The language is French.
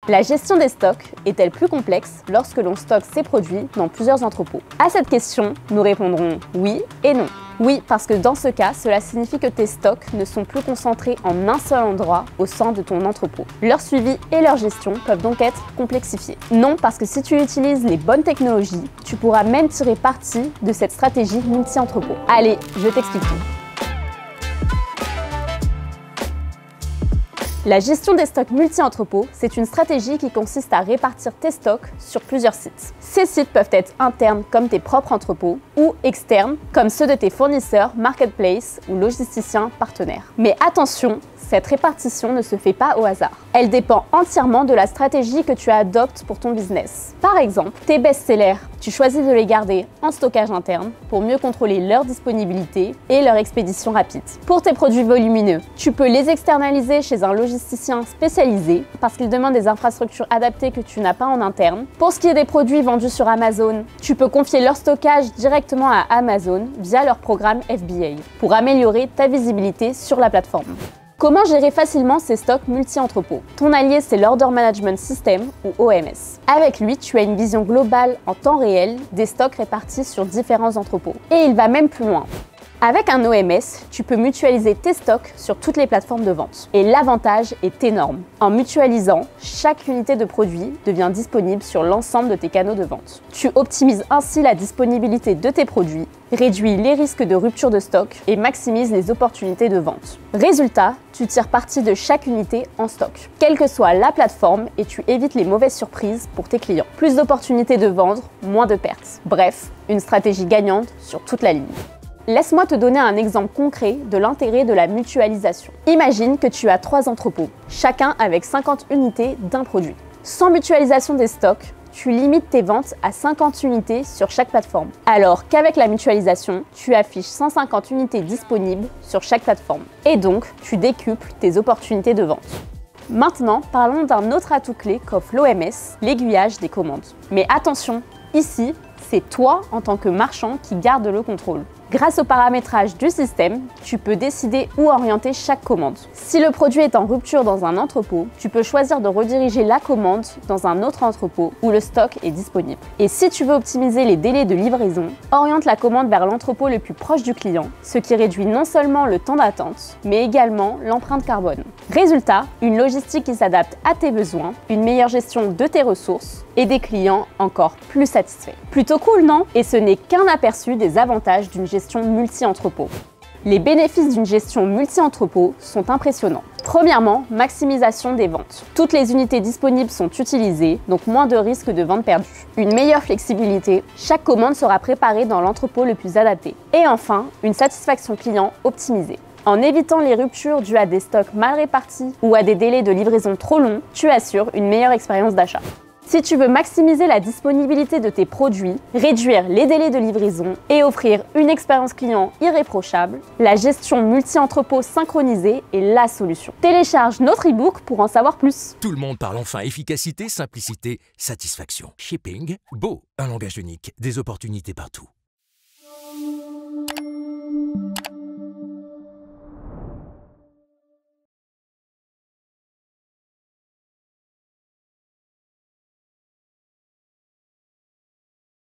La gestion des stocks est-elle plus complexe lorsque l'on stocke ses produits dans plusieurs entrepôts? À cette question, nous répondrons oui et non. Oui, parce que dans ce cas, cela signifie que tes stocks ne sont plus concentrés en un seul endroit au sein de ton entrepôt. Leur suivi et leur gestion peuvent donc être complexifiés. Non, parce que si tu utilises les bonnes technologies, tu pourras même tirer parti de cette stratégie multi-entrepôt. Allez, je t'explique tout. La gestion des stocks multi-entrepôts, c'est une stratégie qui consiste à répartir tes stocks sur plusieurs sites. Ces sites peuvent être internes comme tes propres entrepôts ou externes comme ceux de tes fournisseurs, marketplace ou logisticiens partenaires. Mais attention, cette répartition ne se fait pas au hasard. Elle dépend entièrement de la stratégie que tu adoptes pour ton business. Par exemple, tes best-sellers, tu choisis de les garder en stockage interne pour mieux contrôler leur disponibilité et leur expédition rapide. Pour tes produits volumineux, tu peux les externaliser chez un logisticien spécialisé parce qu'il demande des infrastructures adaptées que tu n'as pas en interne. Pour ce qui est des produits vendus sur Amazon, tu peux confier leur stockage directement à Amazon via leur programme FBA pour améliorer ta visibilité sur la plateforme. Comment gérer facilement ces stocks multi-entrepôts? Ton allié, c'est l'Order Management System ou OMS. Avec lui, tu as une vision globale en temps réel des stocks répartis sur différents entrepôts. Et il va même plus loin. Avec un OMS, tu peux mutualiser tes stocks sur toutes les plateformes de vente. Et l'avantage est énorme. En mutualisant, chaque unité de produit devient disponible sur l'ensemble de tes canaux de vente. Tu optimises ainsi la disponibilité de tes produits, réduis les risques de rupture de stock et maximises les opportunités de vente. Résultat, tu tires parti de chaque unité en stock, quelle que soit la plateforme, et tu évites les mauvaises surprises pour tes clients. Plus d'opportunités de vendre, moins de pertes. Bref, une stratégie gagnante sur toute la ligne. Laisse-moi te donner un exemple concret de l'intérêt de la mutualisation. Imagine que tu as 3 entrepôts, chacun avec 50 unités d'un produit. Sans mutualisation des stocks, tu limites tes ventes à 50 unités sur chaque plateforme. Alors qu'avec la mutualisation, tu affiches 150 unités disponibles sur chaque plateforme. Et donc, tu décuples tes opportunités de vente. Maintenant, parlons d'un autre atout clé qu'offre l'OMS, l'aiguillage des commandes. Mais attention, ici, c'est toi en tant que marchand qui garde le contrôle. Grâce au paramétrage du système, tu peux décider où orienter chaque commande. Si le produit est en rupture dans un entrepôt, tu peux choisir de rediriger la commande dans un autre entrepôt où le stock est disponible. Et si tu veux optimiser les délais de livraison, oriente la commande vers l'entrepôt le plus proche du client, ce qui réduit non seulement le temps d'attente, mais également l'empreinte carbone. Résultat, une logistique qui s'adapte à tes besoins, une meilleure gestion de tes ressources et des clients encore plus satisfaits. Plutôt cool, non? Et ce n'est qu'un aperçu des avantages d'une gestion multi-entrepôt. Les bénéfices d'une gestion multi-entrepôt sont impressionnants. Premièrement, maximisation des ventes. Toutes les unités disponibles sont utilisées, donc moins de risques de vente perdue. Une meilleure flexibilité, chaque commande sera préparée dans l'entrepôt le plus adapté. Et enfin, une satisfaction client optimisée. En évitant les ruptures dues à des stocks mal répartis ou à des délais de livraison trop longs, tu assures une meilleure expérience d'achat. Si tu veux maximiser la disponibilité de tes produits, réduire les délais de livraison et offrir une expérience client irréprochable, la gestion multi-entrepôt synchronisée est la solution. Télécharge notre e-book pour en savoir plus. Tout le monde parle enfin efficacité, simplicité, satisfaction. Shipping, beau, un langage unique, des opportunités partout.